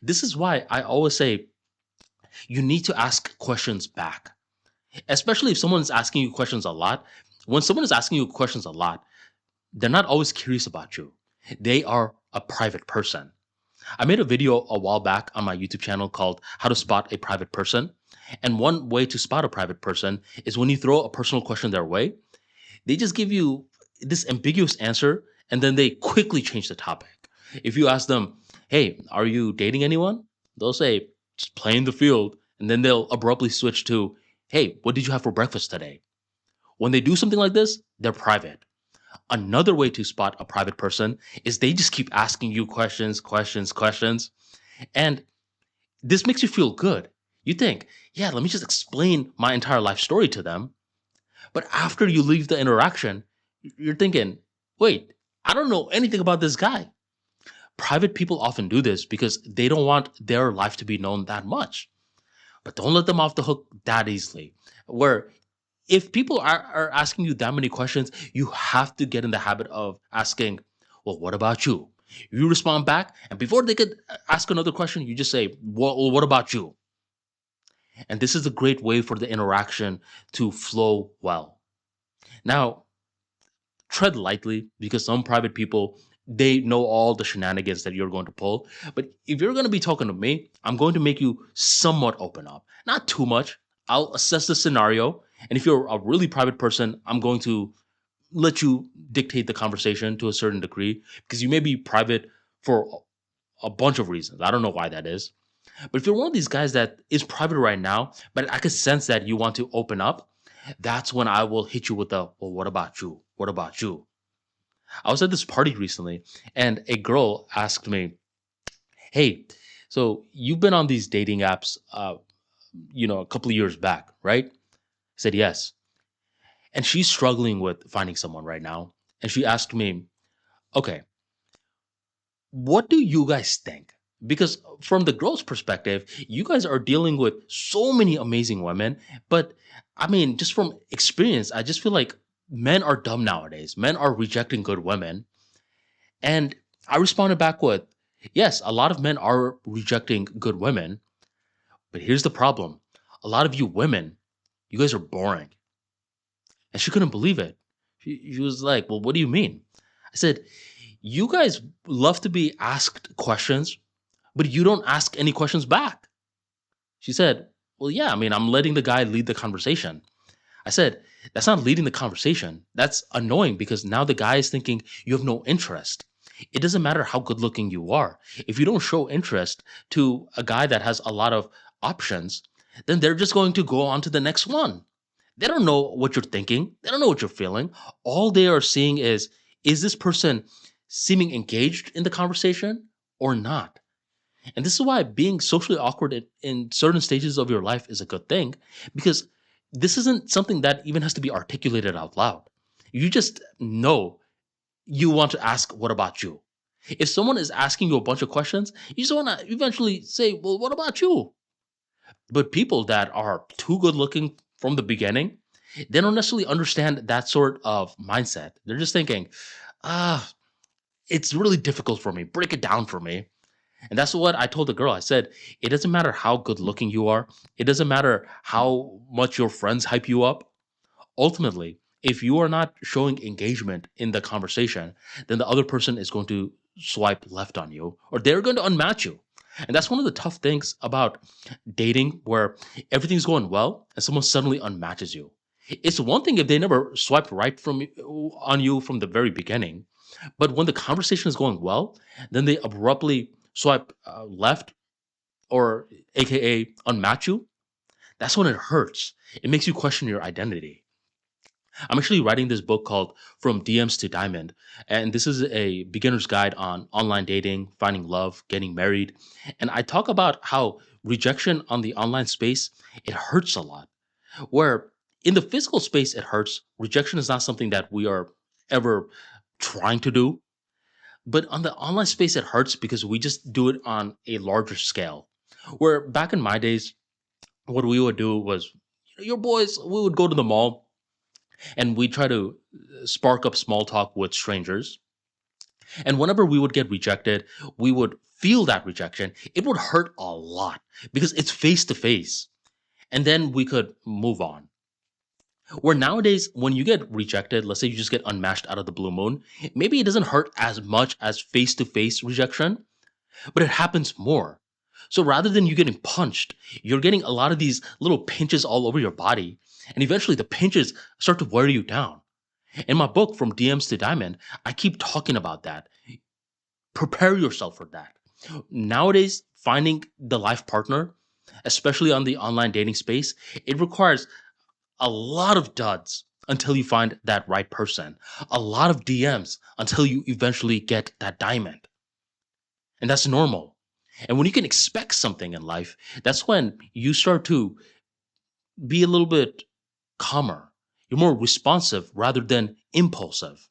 This is why I always say you need to ask questions back, especially if someone is asking you questions a lot. When someone is asking you questions a lot, they're not always curious about you. They are a private person. I made a video a while back on my YouTube channel called How to Spot a Private Person. And one way to spot a private person is when you throw a personal question their way, they just give you this ambiguous answer and then they quickly change the topic. If you ask them, hey, are you dating anyone? They'll say, just playing the field. And then they'll abruptly switch to, hey, what did you have for breakfast today? When they do something like this, they're private. Another way to spot a private person is they just keep asking you questions. And this makes you feel good. You think, yeah, let me just explain my entire life story to them. But after you leave the interaction, you're thinking, wait, I don't know anything about this guy. Private people often do this because they don't want their life to be known that much. But don't let them off the hook that easily. Where if people are asking you that many questions, you have to get in the habit of asking, well, what about you? You respond back, and before they could ask another question, you just say, well, what about you? And this is a great way for the interaction to flow well. Now, tread lightly because some private people, they know all the shenanigans that you're going to pull. But if you're going to be talking to me, I'm going to make you somewhat open up. Not too much. I'll assess the scenario. And if you're a really private person, I'm going to let you dictate the conversation to a certain degree because you may be private for a bunch of reasons. I don't know why that is. But if you're one of these guys that is private right now, but I could sense that you want to open up, that's when I will hit you with the, well, what about you? What about you? I was at this party recently and a girl asked me, "Hey, so you've been on these dating apps, a couple of years back, right?" I said, "Yes." And she's struggling with finding someone right now. And she asked me, "Okay, what do you guys think?" Because from the girl's perspective, you guys are dealing with so many amazing women. But I mean, just from experience, I just feel like men are dumb nowadays. Men are rejecting good women. And I responded back with, yes, a lot of men are rejecting good women. But here's the problem: a lot of you women, you guys are boring. And she couldn't believe it. She was like, well, what do you mean? I said, you guys love to be asked questions, but you don't ask any questions back. She said, well, yeah, I mean, I'm letting the guy lead the conversation. I said, that's not leading the conversation. That's annoying because now the guy is thinking you have no interest. It doesn't matter how good looking you are. If you don't show interest to a guy that has a lot of options, then they're just going to go on to the next one. They don't know what you're thinking. They don't know what you're feeling. All they are seeing is this person seeming engaged in the conversation or not? And this is why being socially awkward in certain stages of your life is a good thing, because this isn't something that even has to be articulated out loud. You just know you want to ask, what about you? If someone is asking you a bunch of questions, you just want to eventually say, well, what about you? But people that are too good looking from the beginning, they don't necessarily understand that sort of mindset. They're just thinking, ah, it's really difficult for me. Break it down for me. And that's what I told the girl. I said, it doesn't matter how good looking you are. It doesn't matter how much your friends hype you up. Ultimately, if you are not showing engagement in the conversation, then the other person is going to swipe left on you or they're going to unmatch you. And that's one of the tough things about dating where everything's going well and someone suddenly unmatches you. It's one thing if they never swiped right on you from the very beginning, but when the conversation is going well, then they abruptly swipe left or AKA unmatch you. That's when it hurts. It makes you question your identity. I'm actually writing this book called From DMs to Diamond. And this is a beginner's guide on online dating, finding love, getting married. And I talk about how rejection on the online space, it hurts a lot. Where in the physical space, it hurts. Rejection is not something that we are ever trying to do. But on the online space, it hurts because we just do it on a larger scale. Where back in my days, what we would do was, your boys, we would go to the mall and we try to spark up small talk with strangers. And whenever we would get rejected, we would feel that rejection. It would hurt a lot because it's face to face. And then we could move on. Where nowadays, when you get rejected, let's say you just get unmatched out of the blue moon, maybe it doesn't hurt as much as face to face rejection, but it happens more. So rather than you getting punched, you're getting a lot of these little pinches all over your body. And eventually the pinches start to wear you down. In my book, From DMs to Diamond, I keep talking about that. Prepare yourself for that. Nowadays, finding the life partner, especially on the online dating space, it requires a lot of duds until you find that right person, a lot of DMs until you eventually get that diamond. And that's normal. And when you can expect something in life, that's when you start to be a little bit calmer. You're more responsive rather than impulsive.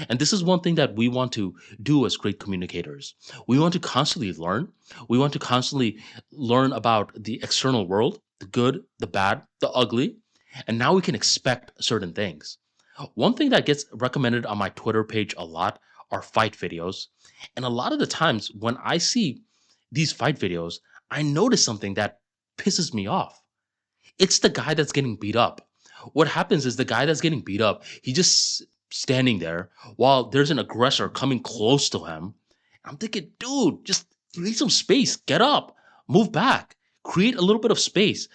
And this is one thing that we want to do as great communicators. We want to constantly learn. We want to constantly learn about the external world, the good, the bad, the ugly. And now we can expect certain things. One thing that gets recommended on my Twitter page a lot are fight videos. And a lot of the times when I see these fight videos, I notice something that pisses me off. It's the guy that's getting beat up. What happens is the guy that's getting beat up, he just standing there while there's an aggressor coming close to him. I'm thinking, dude, just need some space. Get up, move back, create a little bit of space.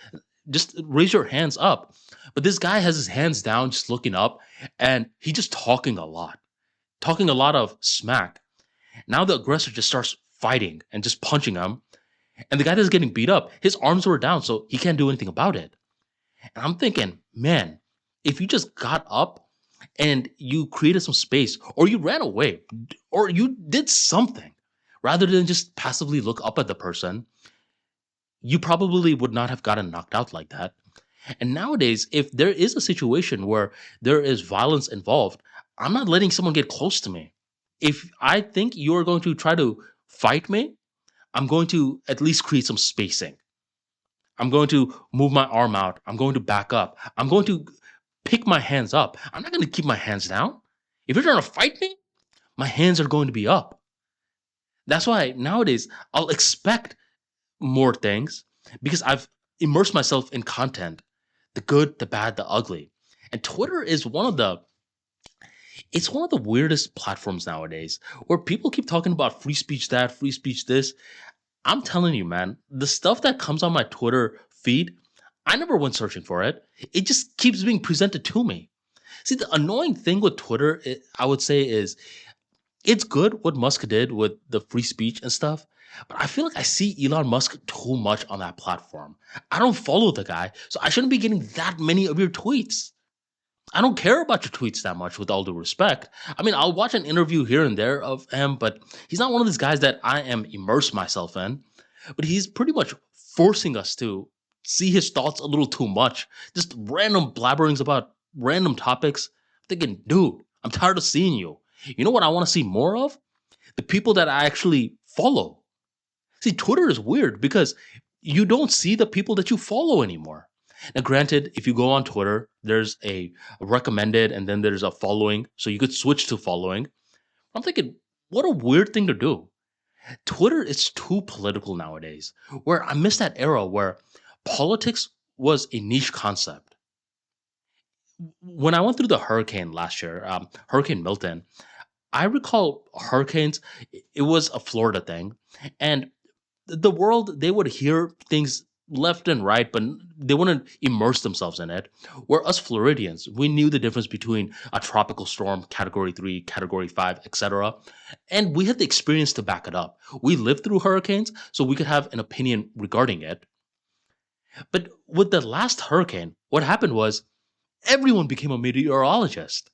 Just raise your hands up. But this guy has his hands down, just looking up, and he just talking a lot of smack. Now the aggressor just starts fighting and just punching him. And the guy that's getting beat up, his arms were down, so he can't do anything about it. And I'm thinking, man, if you just got up and you created some space, or you ran away, or you did something rather than just passively look up at the person, you probably would not have gotten knocked out like that. And nowadays, if there is a situation where there is violence involved, I'm not letting someone get close to me. If I think you're going to try to fight me, I'm going to at least create some spacing. I'm going to move my arm out. I'm going to back up. I'm going to pick my hands up. I'm not going to keep my hands down. If you're trying to fight me, my hands are going to be up. That's why nowadays I'll expect more things because I've immersed myself in content, the good, the bad, the ugly. And Twitter is it's one of the weirdest platforms nowadays where people keep talking about free speech that, free speech this. I'm telling you, man, the stuff that comes on my Twitter feed, I never went searching for it. It just keeps being presented to me. See, the annoying thing with Twitter, I would say, is it's good what Musk did with the free speech and stuff, but I feel like I see Elon Musk too much on that platform. I don't follow the guy, so I shouldn't be getting that many of your tweets. I don't care about your tweets that much, with all due respect. I mean, I'll watch an interview here and there of him, but he's not one of these guys that I am immerse myself in. But he's pretty much forcing us to see his thoughts a little too much. Just random blabberings about random topics. I'm thinking, dude, I'm tired of seeing you. You know what I want to see more of? The people that I actually follow. See, Twitter is weird because you don't see the people that you follow anymore. Now, granted, if you go on Twitter, there's a recommended and then there's a following. So you could switch to following. I'm thinking, what a weird thing to do. Twitter is too political nowadays, where I miss that era where politics was a niche concept. When I went through the hurricane last year, Hurricane Milton, I recall hurricanes, it was a Florida thing. And the world, they would hear things left and right, but they wouldn't immerse themselves in it. Where us Floridians, we knew the difference between a tropical storm, category 3, category 5, etc. And we had the experience to back it up. We lived through hurricanes, so we could have an opinion regarding it. But with the last hurricane, what happened was everyone became a meteorologist.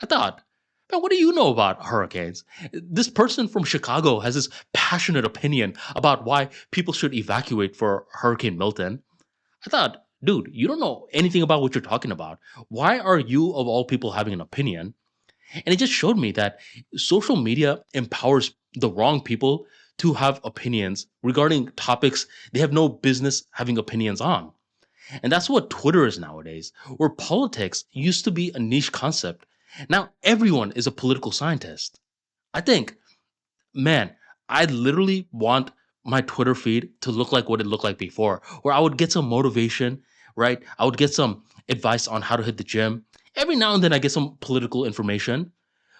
I thought, man, what do you know about hurricanes? This person from Chicago has this passionate opinion about why people should evacuate for Hurricane Milton. I thought, dude, you don't know anything about what you're talking about. Why are you, of all people, having an opinion? And it just showed me that social media empowers the wrong people to have opinions regarding topics they have no business having opinions on. And that's what Twitter is nowadays, where politics used to be a niche concept. Now everyone is a political scientist. I think, man, I literally want my Twitter feed to look like what it looked like before, where I would get some motivation, right? I would get some advice on how to hit the gym. Every now and then I get some political information,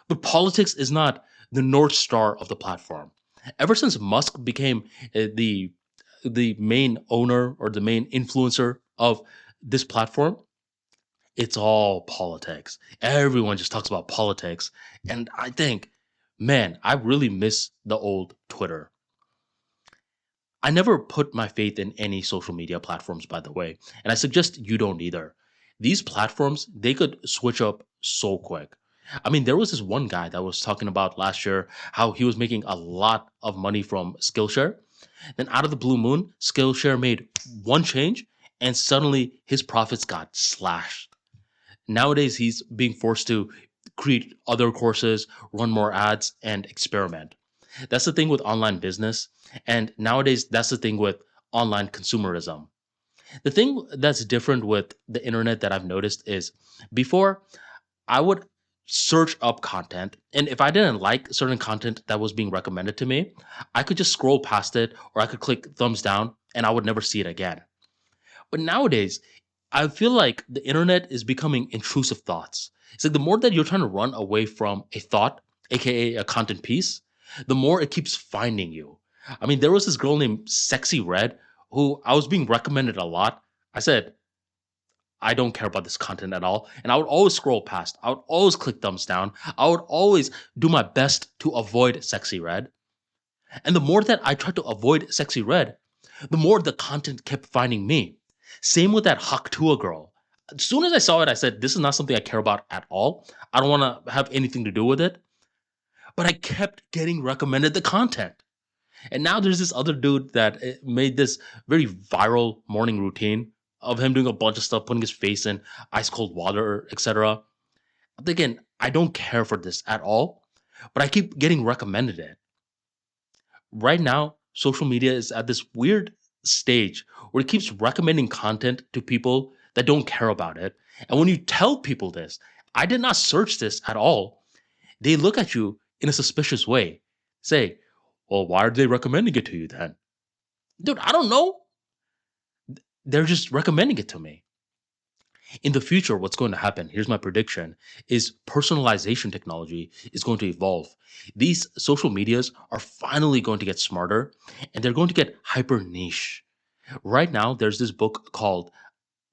but politics is not the North Star of the platform. Ever since Musk became the main owner or the main influencer of this platform, it's all politics. Everyone just talks about politics. And I think, man, I really miss the old Twitter. I never put my faith in any social media platforms, by the way. And I suggest you don't either. These platforms, they could switch up so quick. I mean, there was this one guy that was talking about last year how he was making a lot of money from Skillshare. Then out of the blue moon, Skillshare made one change and suddenly his profits got slashed. Nowadays, he's being forced to create other courses, run more ads, and experiment. That's the thing with online business. And nowadays, that's the thing with online consumerism. The thing that's different with the internet that I've noticed is before, I would search up content. And if I didn't like certain content that was being recommended to me, I could just scroll past it or I could click thumbs down and I would never see it again. But nowadays, I feel like the internet is becoming intrusive thoughts. It's like the more that you're trying to run away from a thought, aka a content piece, the more it keeps finding you. I mean, there was this girl named Sexy Red who I was being recommended a lot. I said, I don't care about this content at all. And I would always scroll past. I would always click thumbs down. I would always do my best to avoid Sexy Red. And the more that I tried to avoid Sexy Red, the more the content kept finding me. Same with that Haktua girl. As soon as I saw it, I said, this is not something I care about at all. I don't want to have anything to do with it. But I kept getting recommended the content. And now there's this other dude that made this very viral morning routine of him doing a bunch of stuff, putting his face in ice cold water, etc. Again, I don't care for this at all, but I keep getting recommended it. Right now, social media is at this weird stage where it keeps recommending content to people that don't care about it. And when you tell people this, I did not search this at all, they look at you in a suspicious way. Say, well, why are they recommending it to you then? Dude, I don't know. They're just recommending it to me. In the future, what's going to happen, here's my prediction, is personalization technology is going to evolve. These social medias are finally going to get smarter and they're going to get hyper niche. Right now, there's this book called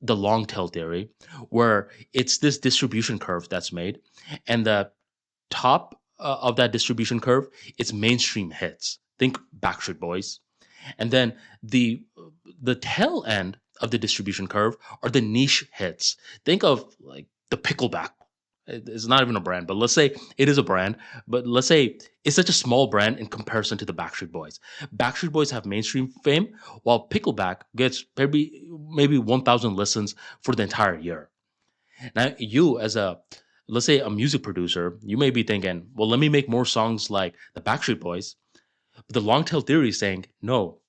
The Long Tail Theory, where it's this distribution curve that's made, and the top of that distribution curve, it's mainstream hits. Think Backstreet Boys. And then the tail end of the distribution curve are the niche hits. Think of like the Pickleback. It's not even a brand, but let's say it is a brand. But let's say it's such a small brand in comparison to the Backstreet Boys. Backstreet Boys have mainstream fame, while Pickleback gets maybe 1,000 listens for the entire year. Now, you as a let's say a music producer, you may be thinking, well, let me make more songs like the Backstreet Boys. But the long tail theory is saying, no,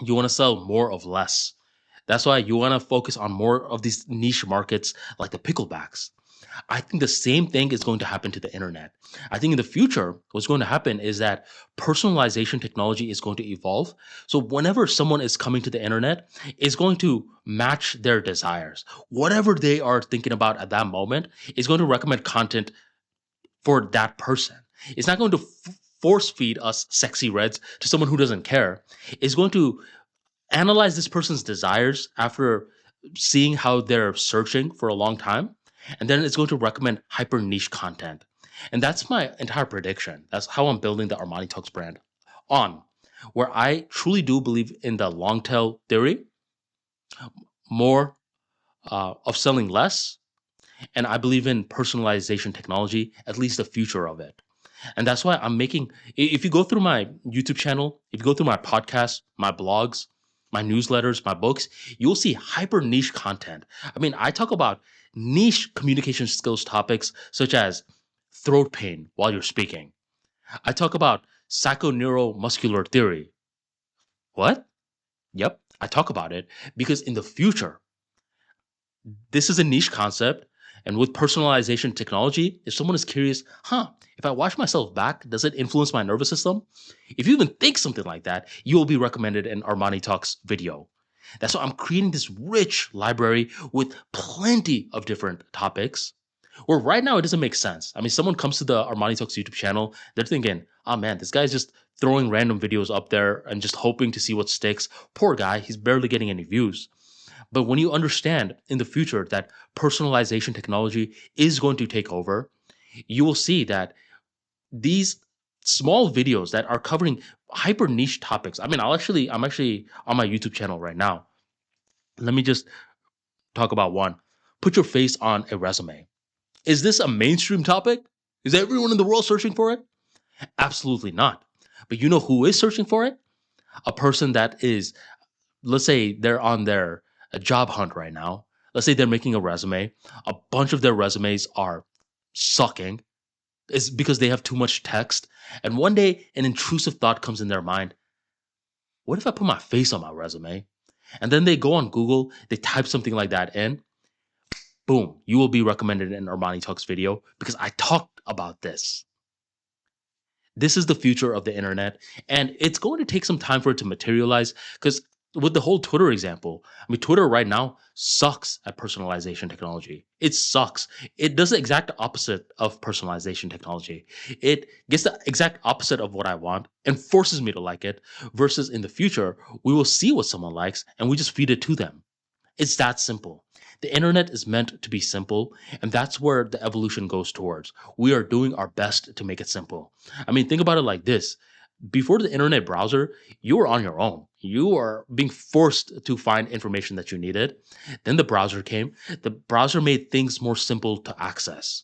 you want to sell more of less. That's why you want to focus on more of these niche markets like the picklebacks. I think the same thing is going to happen to the internet. I think in the future, what's going to happen is that personalization technology is going to evolve. So whenever someone is coming to the internet, it's going to match their desires. Whatever they are thinking about at that moment is going to recommend content for that person. It's not going to force feed us sexy reds to someone who doesn't care. It's going to analyze this person's desires after seeing how they're searching for a long time. And then it's going to recommend hyper niche content. And that's my entire prediction. That's how I'm building the ArmaniTalks brand on, where I truly do believe in the long tail theory, more of selling less. And I believe in personalization technology, at least the future of it. And that's why I'm making, if you go through my YouTube channel, if you go through my podcasts, my blogs, my newsletters, my books, you'll see hyper niche content. I mean, I talk about niche communication skills topics such as throat pain while you're speaking. I talk about psychoneuromuscular theory. What? Yep, I talk about it because in the future, this is a niche concept. And with personalization technology, if someone is curious, if I watch myself back, does it influence my nervous system? If you even think something like that, you will be recommended an ArmaniTalks video. That's why I'm creating this rich library with plenty of different topics. Where right now it doesn't make sense. I mean, someone comes to the ArmaniTalks YouTube channel, they're thinking, oh man, this guy's just throwing random videos up there and just hoping to see what sticks. Poor guy, he's barely getting any views. But when you understand in the future that personalization technology is going to take over, you will see that these small videos that are covering hyper niche topics. I mean, I'm actually on my YouTube channel right now. Let me just talk about one. Put your face on a resume. Is this a mainstream topic? Is everyone in the world searching for it? Absolutely not. But you know who is searching for it? A person that is, let's say they're on their job hunt right now. Let's say they're making a resume. A bunch of their resumes are sucking. It's because they have too much text. And one day, an intrusive thought comes in their mind. What if I put my face on my resume? And then they go on Google, they type something like that in. Boom, you will be recommended an ArmaniTalks video because I talked about this. This is the future of the internet, and it's going to take some time for it to materialize because with the whole Twitter example, I mean, Twitter right now sucks at personalization technology. It sucks. It does the exact opposite of personalization technology. It gets the exact opposite of what I want and forces me to like it, versus in the future, we will see what someone likes and we just feed it to them. It's that simple. The internet is meant to be simple, and that's where the evolution goes towards. We are doing our best to make it simple. I mean, think about it like this. Before the internet browser, you were on your own. You are being forced to find information that you needed. Then the browser came. The browser made things more simple to access.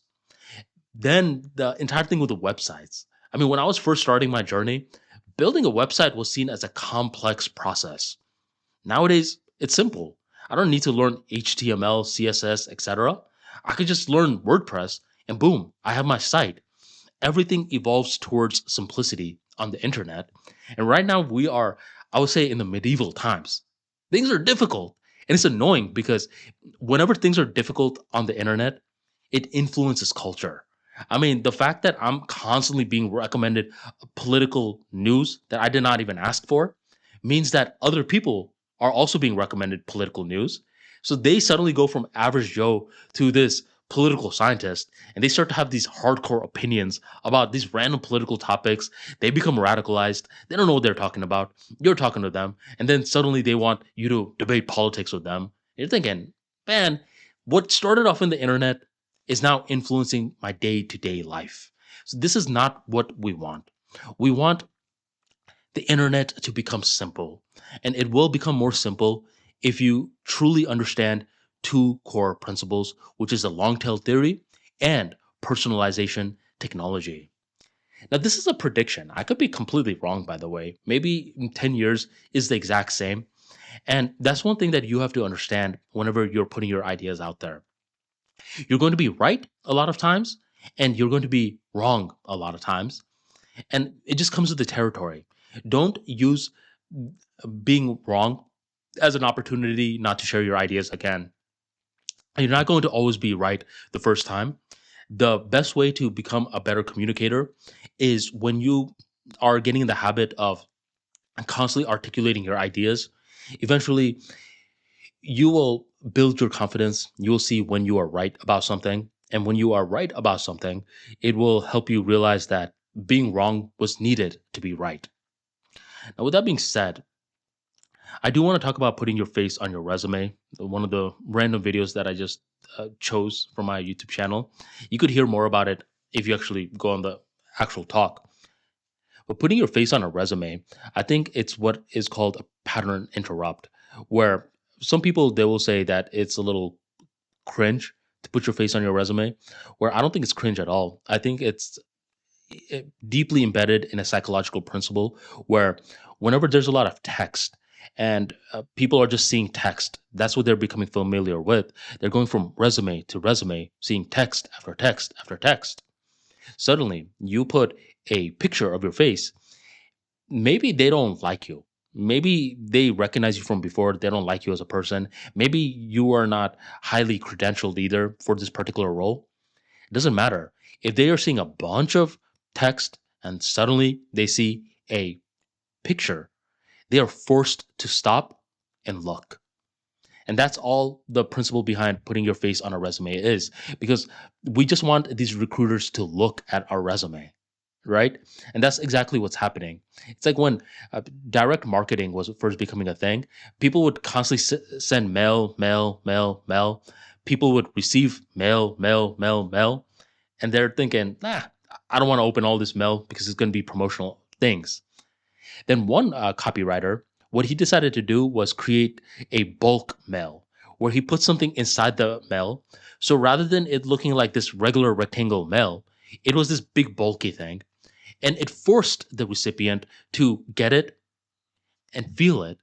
Then the entire thing with the websites. I mean, when I was first starting my journey, building a website was seen as a complex process. Nowadays, it's simple. I don't need to learn HTML, CSS, etc. I could just learn WordPress and boom, I have my site. Everything evolves towards simplicity on the internet. And right now we are, I would say, in the medieval times. Things are difficult. And it's annoying because whenever things are difficult on the internet, it influences culture. I mean, the fact that I'm constantly being recommended political news that I did not even ask for means that other people are also being recommended political news. So they suddenly go from average Joe to this political scientist and they start to have these hardcore opinions about these random political topics. They become radicalized. They don't know what they're talking about. You're talking to them. And then suddenly they want you to debate politics with them. You're thinking, man, what started off in the internet is now influencing my day to day life. So this is not what we want. We want the internet to become simple. And it will become more simple if you truly understand two core principles, which is the long tail theory and personalization technology. Now, this is a prediction. I could be completely wrong, by the way. Maybe in 10 years is the exact same. And that's one thing that you have to understand whenever you're putting your ideas out there. You're going to be right a lot of times, and you're going to be wrong a lot of times. And it just comes with the territory. Don't use being wrong as an opportunity not to share your ideas again. You're not going to always be right the first time. The best way to become a better communicator is when you are getting in the habit of constantly articulating your ideas. Eventually, you will build your confidence. You will see when you are right about something. And when you are right about something, it will help you realize that being wrong was needed to be right. Now, with that being said, I do want to talk about putting your face on your resume, one of the random videos that I just chose for my YouTube channel. You could hear more about it if you actually go on the actual talk. But putting your face on a resume, I think it's what is called a pattern interrupt, where some people, they will say that it's a little cringe to put your face on your resume, where I don't think it's cringe at all. I think it's deeply embedded in a psychological principle where whenever there's a lot of text and people are just seeing text, that's what they're becoming familiar with. They're going from resume to resume, seeing text after text after text. Suddenly, you put a picture of your face. Maybe they don't like you. Maybe they recognize you from before. They don't like you as a person. Maybe you are not highly credentialed either for this particular role. It doesn't matter. If they are seeing a bunch of text and suddenly they see a picture, they are forced to stop and look. And that's all the principle behind putting your face on a resume is, because we just want these recruiters to look at our resume, right? And that's exactly what's happening. It's like when direct marketing was first becoming a thing, people would constantly send mail, mail, mail, mail. People would receive mail, mail, mail, mail. And they're thinking, I don't want to open all this mail because it's going to be promotional things. Then one copywriter, what he decided to do was create a bulk mail where he put something inside the mail. So rather than it looking like this regular rectangle mail, it was this big bulky thing. And it forced the recipient to get it and feel it,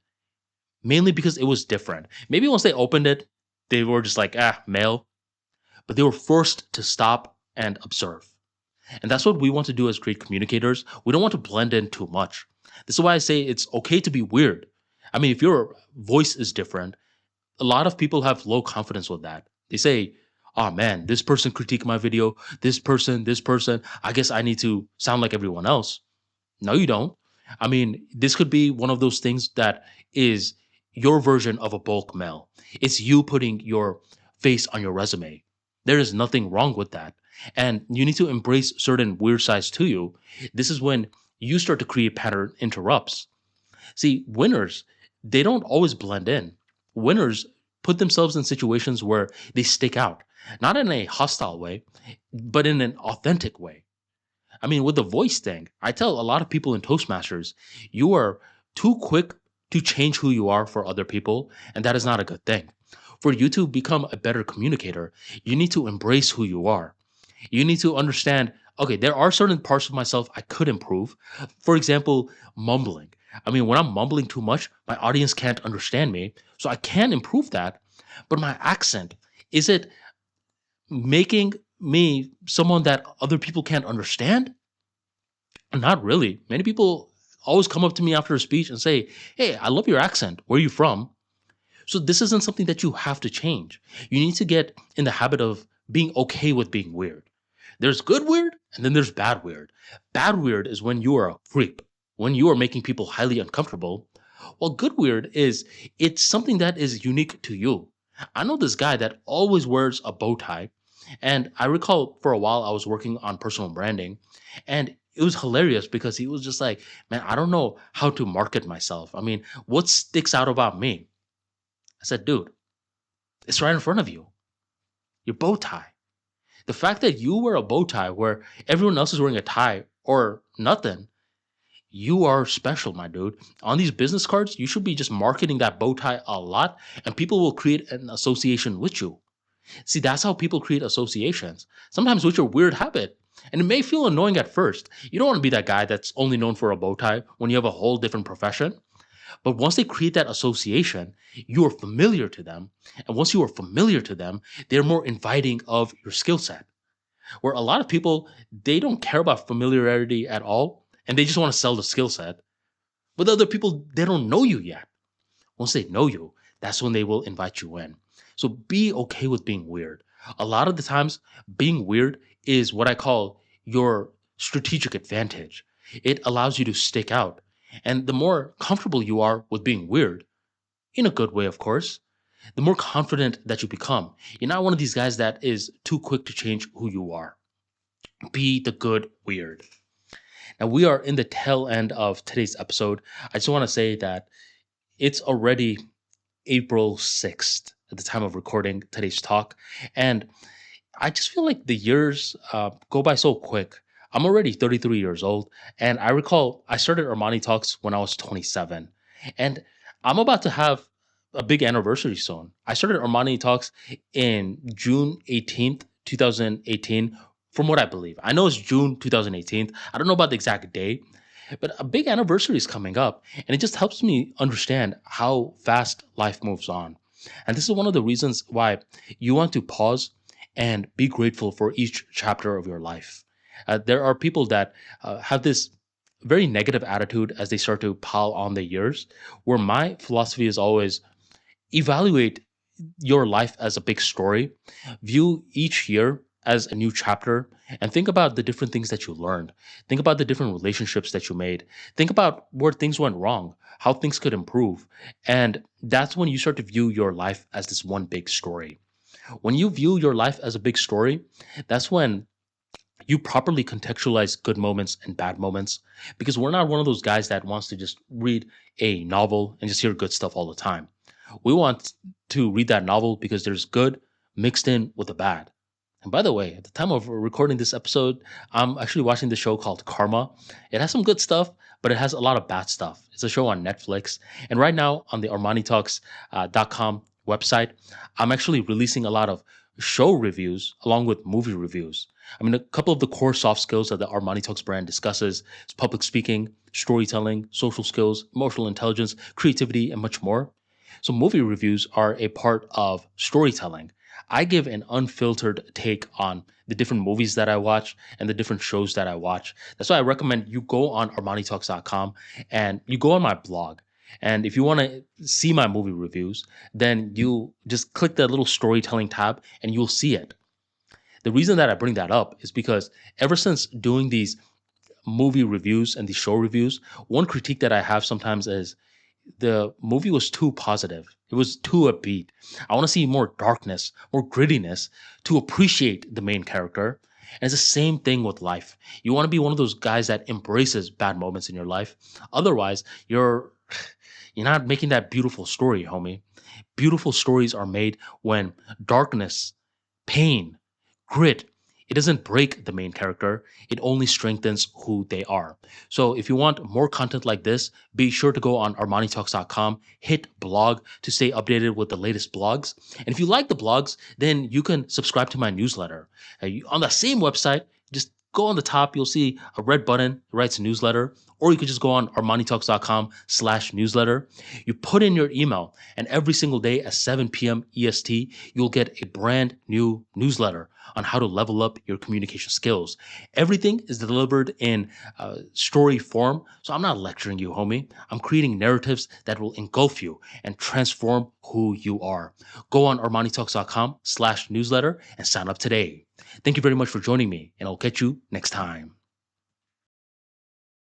mainly because it was different. Maybe once they opened it, they were just like, mail. But they were forced to stop and observe. And that's what we want to do as great communicators. We don't want to blend in too much. This is why I say it's okay to be weird. I mean, if your voice is different, a lot of people have low confidence with that. They say, oh man, this person critiqued my video, this person, I guess I need to sound like everyone else. No, you don't. I mean, this could be one of those things that is your version of a bulk mail. It's you putting your face on your resume. There is nothing wrong with that. And you need to embrace certain weird sides to you. This is when you start to create pattern interrupts. See, winners, they don't always blend in. Winners put themselves in situations where they stick out, not in a hostile way, but in an authentic way. I mean, with the voice thing, I tell a lot of people in Toastmasters, you are too quick to change who you are for other people, and that is not a good thing. For you to become a better communicator, you need to embrace who you are. You need to understand, okay, there are certain parts of myself I could improve. For example, mumbling. I mean, when I'm mumbling too much, my audience can't understand me. So I can improve that. But my accent, is it making me someone that other people can't understand? Not really. Many people always come up to me after a speech and say, "Hey, I love your accent. Where are you from?" So this isn't something that you have to change. You need to get in the habit of being okay with being weird. There's good weird and then there's bad weird. Bad weird is when you are a creep, when you are making people highly uncomfortable. While good weird is it's something that is unique to you. I know this guy that always wears a bow tie. And I recall for a while I was working on personal branding, and it was hilarious because he was just like, "Man, I don't know how to market myself. I mean, what sticks out about me?" I said, "Dude, it's right in front of you. Your bow tie. The fact that you wear a bow tie where everyone else is wearing a tie or nothing, you are special, my dude. On these business cards, you should be just marketing that bow tie a lot, and people will create an association with you." See, that's how people create associations, sometimes with your weird habit. And it may feel annoying at first. You don't want to be that guy that's only known for a bow tie when you have a whole different profession. But once they create that association, you are familiar to them. And once you are familiar to them, they're more inviting of your skill set. Where a lot of people, they don't care about familiarity at all, and they just want to sell the skill set. But other people, they don't know you yet. Once they know you, that's when they will invite you in. So be okay with being weird. A lot of the times, being weird is what I call your strategic advantage. It allows you to stick out. And the more comfortable you are with being weird, in a good way, of course, the more confident that you become. You're not one of these guys that is too quick to change who you are. Be the good weird. Now, we are in the tail end of today's episode. I just want to say that it's already April 6th at the time of recording today's talk. And I just feel like the years go by so quick. I'm already 33 years old. And I recall I started ArmaniTalks when I was 27. And I'm about to have a big anniversary soon. I started ArmaniTalks in June 18th, 2018, from what I believe. I know it's June 2018. I don't know about the exact day, but a big anniversary is coming up, and it just helps me understand how fast life moves on. And this is one of the reasons why you want to pause and be grateful for each chapter of your life. There are people that have this very negative attitude as they start to pile on the years, where my philosophy is always evaluate your life as a big story, view each year as a new chapter, and think about the different things that you learned. Think about the different relationships that you made. Think about where things went wrong, how things could improve. And that's when you start to view your life as this one big story. When you view your life as a big story, that's when you properly contextualize good moments and bad moments, because we're not one of those guys that wants to just read a novel and just hear good stuff all the time. We want to read that novel because there's good mixed in with the bad. And by the way, at the time of recording this episode, I'm actually watching the show called Karma. It has some good stuff, but it has a lot of bad stuff. It's a show on Netflix. And right now on the ArmaniTalks.com website, I'm actually releasing a lot of show reviews along with movie reviews. I mean, a couple of the core soft skills that the Armani Talks brand discusses is public speaking, storytelling, social skills, emotional intelligence, creativity, and much more. So movie reviews are a part of storytelling. I give an unfiltered take on the different movies that I watch and the different shows that I watch. That's why I recommend you go on ArmaniTalks.com and you go on my blog. And if you want to see my movie reviews, then you just click that little storytelling tab and you'll see it. The reason that I bring that up is because ever since doing these movie reviews and these show reviews, one critique that I have sometimes is the movie was too positive. It was too upbeat. I want to see more darkness, more grittiness to appreciate the main character. And it's the same thing with life. You want to be one of those guys that embraces bad moments in your life. Otherwise, you're not making that beautiful story, homie. Beautiful stories are made when darkness, pain, grit It doesn't break the main character, it only strengthens who they are. So if you want more content like this, be sure to go on ArmaniTalks.com, hit blog to stay updated with the latest blogs. And if you like the blogs, then you can subscribe to my newsletter. On the same website, just go on the top, you'll see a red button that writes newsletter, or you could just go on ArmaniTalks.com/newsletter. You put in your email, and every single day at 7 p.m. EST, you'll get a brand new newsletter on how to level up your communication skills. Everything is delivered in story form, so I'm not lecturing you, homie. I'm creating narratives that will engulf you and transform who you are. Go on ArmaniTalks.com/newsletter and sign up today. Thank you very much for joining me, and I'll catch you next time.